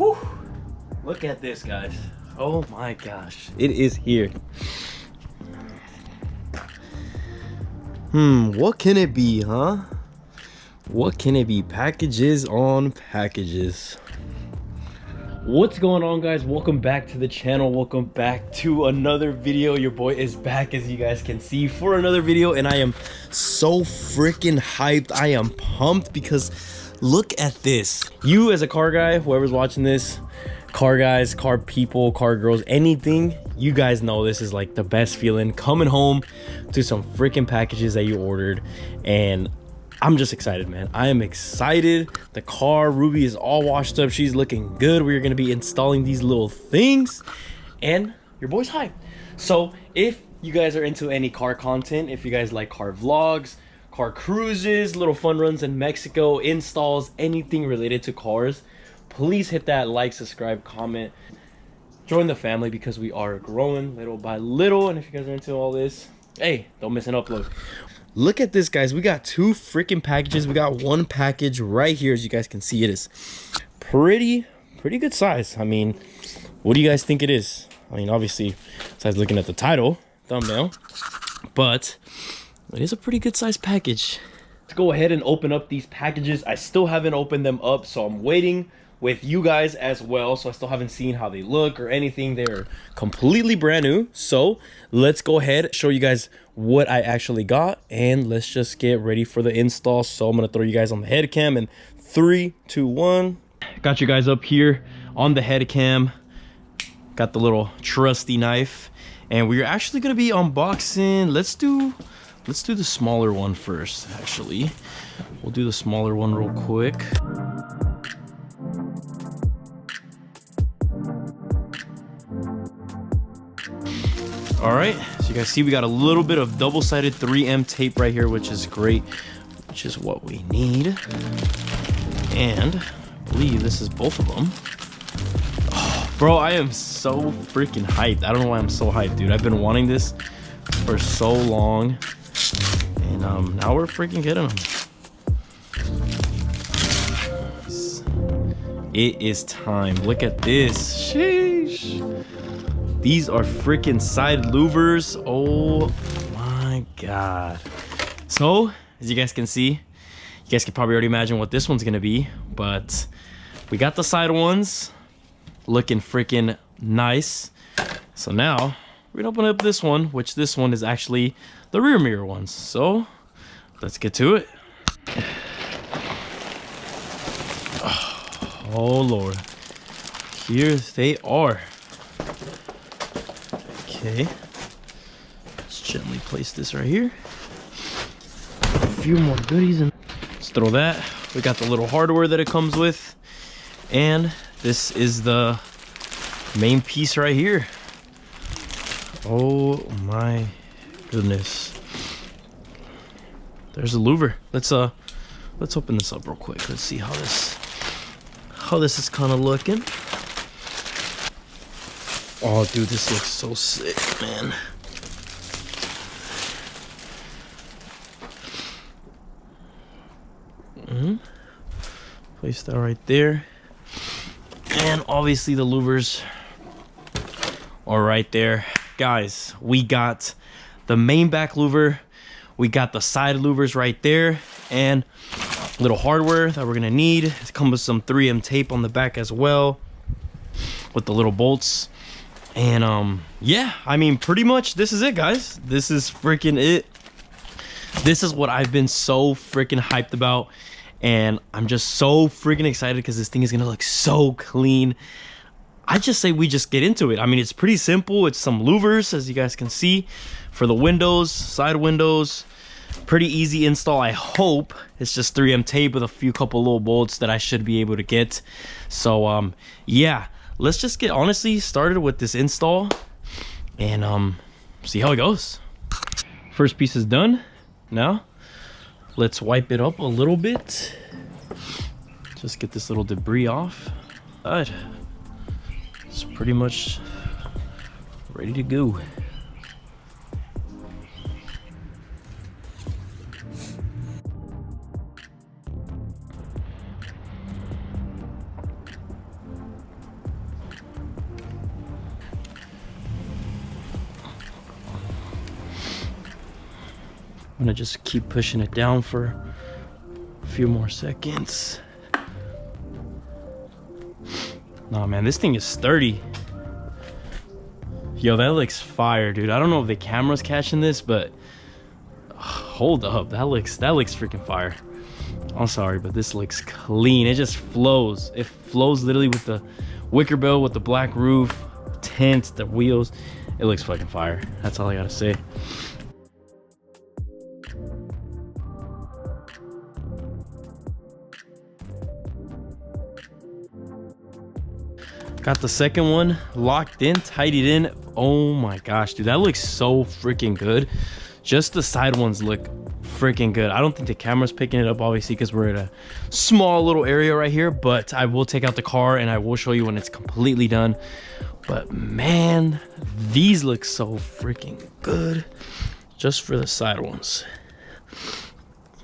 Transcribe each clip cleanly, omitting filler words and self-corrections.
Whew. Look at this, guys. Oh my gosh, it is here. What can it be, huh? What can it be? Packages on packages. What's going on, guys? Welcome back to the channel. Welcome back to another video. Your boy is back, as you guys can see, for another video, and I am so freaking hyped. I am pumped because look at this. You as a car guy, whoever's watching this, car guys, car people, car girls, anything, you guys know this is like the best feeling, coming home to some freaking packages that you ordered. And I'm just excited, man. I am excited. The car, Ruby, is all washed up. She's looking good. We're gonna be installing these little things, and your boy's hyped. So if you guys are into any car content, if you guys like car vlogs, car cruises, little fun runs in Mexico, installs, anything related to cars, please hit that like, subscribe, comment, join the family, because we are growing little by little. And if you guys are into all this, hey, don't miss an upload. Look at this, guys. We got two freaking packages. We got one package right here. As you guys can see, it is pretty good size. I mean, what do you guys think it is? I mean, obviously, besides looking at the title, thumbnail, but it is a pretty good size package. Let's go ahead and open up these packages. I still haven't opened them up, so I'm waiting with you guys as well. So I still haven't seen how they look or anything. They're completely brand new. So let's go ahead, show you guys what I actually got, and let's just get ready for the install. So I'm gonna throw you guys on the head cam in 3, 2, 1. Got you guys up here on the head cam. Got the little trusty knife, and we're actually gonna be unboxing. Let's do the smaller one first. Actually, we'll do the smaller one real quick. All right, so you guys see we got a little bit of double-sided 3M tape right here, which is great, which is what we need. And I believe this is both of them. Oh, bro, I am so freaking hyped. I don't know why I'm so hyped, dude. I've been wanting this for so long, and now we're freaking getting them. It is time. Look at this. Sheesh. These are freaking side louvers. Oh my god. So as you guys can see, you guys can probably already imagine what this one's gonna be, but we got the side ones looking freaking nice. So now we're gonna open up this one, which this one is actually the rear mirror ones. So let's get to it. Oh Lord, here they are. Okay, let's gently place this right here. A few more goodies, and let's throw that. We got the little hardware that it comes with, and this is the main piece right here. Oh my goodness. There's a louver. Let's open this up real quick. Let's see how this is kind of looking. Oh, dude, this looks so sick, man. Place that right there. And obviously the louvers are right there. Guys, we got the main back louver. We got the side louvers right there. And little hardware that we're gonna need. It comes with some 3M tape on the back as well, with the little bolts. And yeah, I mean, pretty much this is it, guys. This is freaking it. This is what I've been so freaking hyped about, and I'm just so freaking excited because this thing is gonna look so clean. I just say we just get into it. I mean, it's pretty simple. It's some louvers, as you guys can see, for the windows, side windows. Pretty easy install, I hope. It's just 3M tape with a couple little bolts that I should be able to get. So yeah, let's just get honestly started with this install, and see how it goes. First piece is done. Now let's wipe it up a little bit. Just get this little debris off. All right, it's pretty much ready to go. gonna just keep pushing it down for a few more seconds. Nah, man, this thing is sturdy. Yo, that looks fire, dude. I don't know if the camera's catching this, but hold up, that looks freaking fire. I'm sorry, but this looks clean. It just flows. It flows literally with the wicker bill, with the black roof, tint, the wheels. It looks fucking fire. That's all I gotta say. Got the second one locked in, tidied in. Oh my gosh, dude, that looks so freaking good. Just the side ones look freaking good. I don't think the camera's picking it up, obviously, because we're at a small little area right here, but I will take out the car and I will show you when it's completely done. But man, these look so freaking good just for the side ones,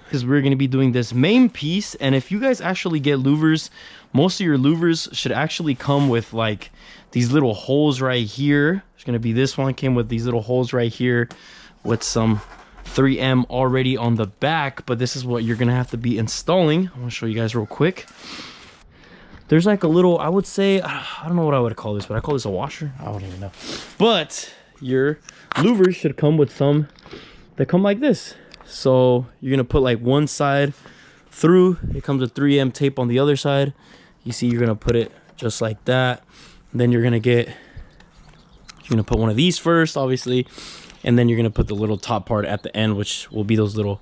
because we're going to be doing this main piece. And if you guys actually get louvers, most of your louvers should actually come with like these little holes right here. There's going to be this one came with these little holes right here with some 3M already on the back, but this is what you're going to have to be installing. I want to show you guys real quick. There's like a little, I would say, I don't know what I would call this, but I call this a washer. I don't even know. But your louvers should come with some that come like this. So you're going to put like one side through. It comes with 3M tape on the other side. You see, you're going to put it just like that. Then you're going to put one of these first, obviously. And then you're going to put the little top part at the end, which will be those little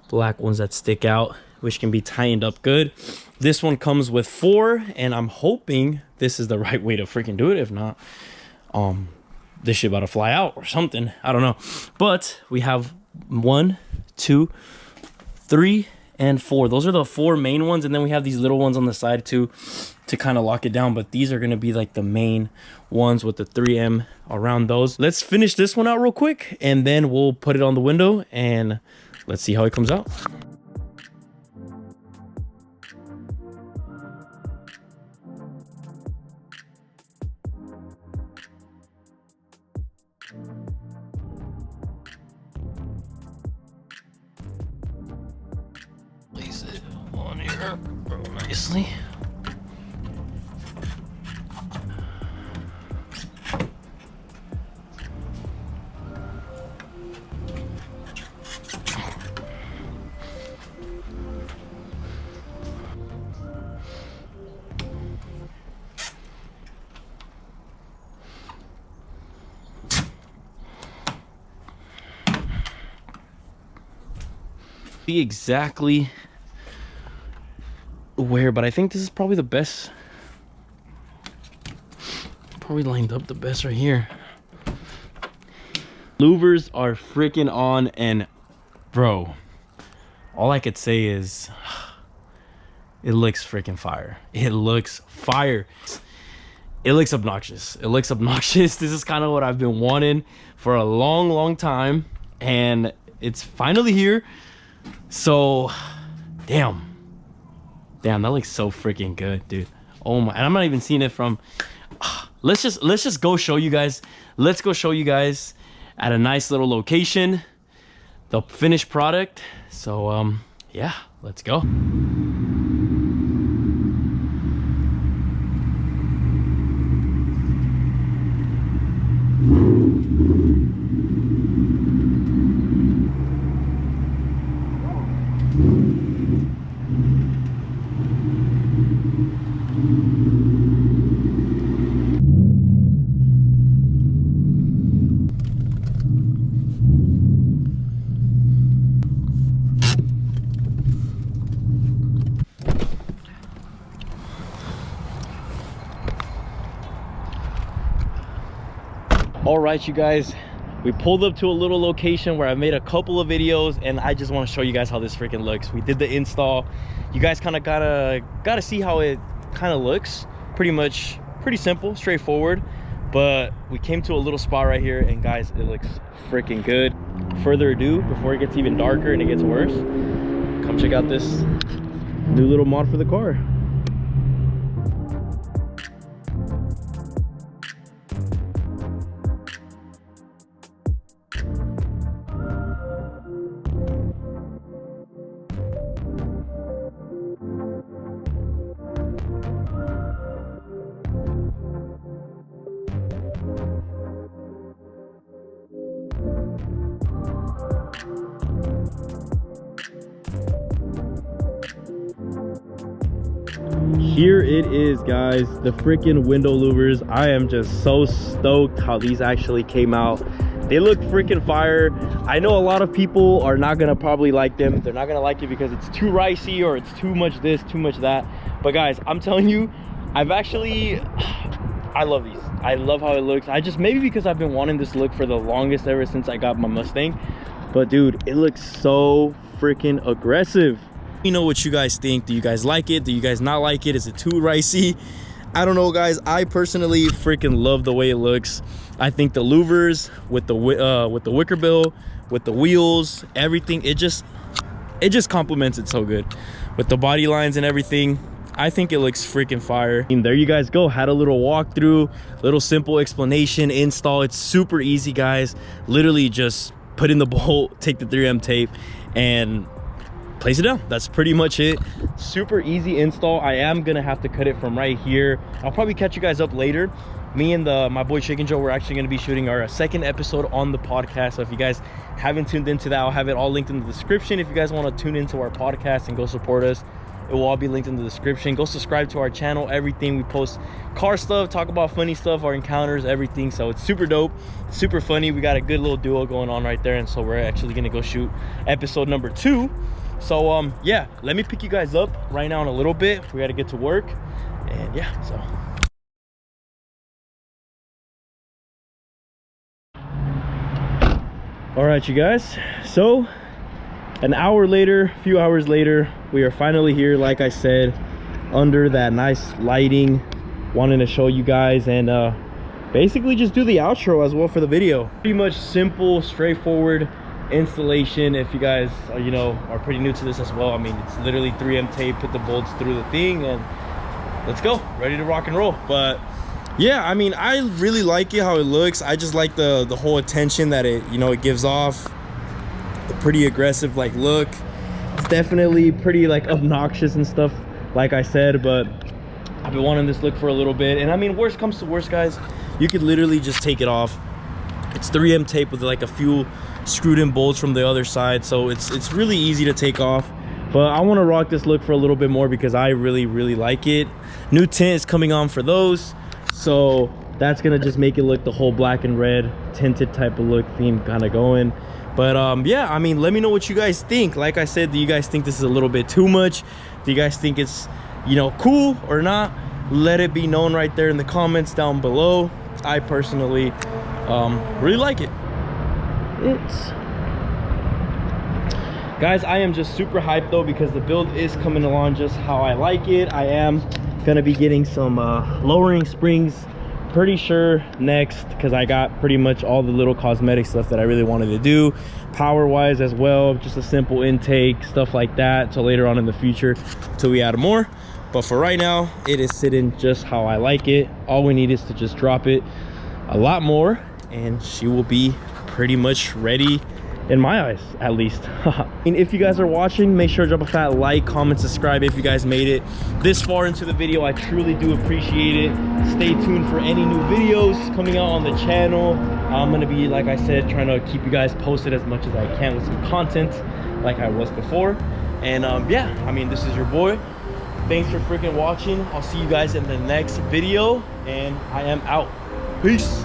black ones that stick out, which can be tightened up good. This one comes with 4, and I'm hoping this is the right way to freaking do it. If not, this shit about to fly out or something. I don't know. But we have 1, 2, 3, and 4. Those are the 4 main ones, and then we have these little ones on the side too to kind of lock it down. But these are going to be like the main ones with the 3M around those. Let's finish this one out real quick, and then we'll put it on the window and let's see how it comes out. Place it on here real nicely. Exactly where, but I think this is probably the best, probably lined up the best right here. Louvers are freaking on, and bro, all I could say is it looks freaking fire. It looks fire. It looks obnoxious. It looks obnoxious. This is kind of what I've been wanting for a long time, and it's finally here. So damn, that looks so freaking good, dude. Oh my, and I'm not even seeing it from let's just go show you guys. Let's go show you guys at a nice little location the finished product. So yeah, let's go. All right, you guys, we pulled up to a little location where I made a couple of videos, and I just want to show you guys how this freaking looks. We did the install. You guys kind of gotta see how it kind of looks. Pretty simple, straightforward, but we came to a little spot right here, and guys, it looks freaking good. Further ado, before it gets even darker and it gets worse, come check out this new little mod for the car. here it is, guys, the freaking window louvers. I am just so stoked how these actually came out. They look freaking fire. I know a lot of people are not gonna probably like them. They're not gonna like it because it's too ricey or it's too much this, too much that. But guys, I'm telling you, I love these. I love how it looks. Maybe because I've been wanting this look for the longest, ever since I got my Mustang. But dude, it looks so freaking aggressive. Let me know what you guys think. Do you guys like it? Do you guys not like it? Is it too ricey? I don't know, guys. I personally freaking love the way it looks. I think the louvers with the wicker bill, with the wheels, everything, it just complements it so good with the body lines and everything. I think it looks freaking fire. And there you guys go. Had a little walkthrough, little simple explanation, install. It's super easy, guys. Literally just put in the bolt, take the 3M tape, and place it down. That's pretty much it. Super easy install. I am gonna have to cut it from right here. I'll probably catch you guys up later. Me and my boy Chicken Joe, we're actually gonna be shooting our second episode on the podcast. So if you guys haven't tuned into that, I'll have it all linked in the description. If you guys want to tune into our podcast and go support us, it will all be linked in the description. Go subscribe to our channel. Everything we post, car stuff, talk about funny stuff, our encounters, everything. So it's super dope, super funny. We got a good little duo going on right there, and so we're actually gonna go shoot episode number 2. So yeah, let me pick you guys up right now in a little bit. We got to get to work, and yeah, so all right, you guys, so an hour later, a few hours later, we are finally here, like I said, under that nice lighting. Wanting to show you guys and basically just do the outro as well for the video. Pretty much simple, straightforward installation. If you guys are, you know, are pretty new to this as well, I mean, it's literally 3M tape, put the bolts through the thing, and let's go, ready to rock and roll. But yeah, I mean, I really like it how it looks. I just like the whole attention that it, you know, it gives off. A pretty aggressive like look. It's definitely pretty like obnoxious and stuff, like I said, but I've been wanting this look for a little bit. And I mean, worst comes to worst, guys, you could literally just take it off. It's 3M tape with like a few screwed in bolts from the other side, so it's really easy to take off. But I want to rock this look for a little bit more because I really like it. New tint is coming on for those, so that's gonna just make it look the whole black and red tinted type of look theme kind of going. But yeah, I mean, let me know what you guys think. Like I said, do you guys think this is a little bit too much? Do you guys think it's, you know, cool or not? Let it be known right there in the comments down below. I personally really like it. Guys, I am just super hyped though because the build is coming along just how I like it. I am gonna be getting some lowering springs, pretty sure next, because I got pretty much all the little cosmetic stuff that I really wanted to do, power wise as well, just a simple intake, stuff like that, so later on in the future till we add more. But for right now, it is sitting just how I like it. All we need is to just drop it a lot more and she will be pretty much ready, in my eyes at least. And if you guys are watching, make sure to drop a fat like, comment, subscribe if you guys made it this far into the video. I truly do appreciate it. Stay tuned for any new videos coming out on the channel. I'm gonna be, like I said, trying to keep you guys posted as much as I can with some content like I was before. And yeah, I mean, this is your boy. Thanks for freaking watching. I'll see you guys in the next video, and I am out. Peace.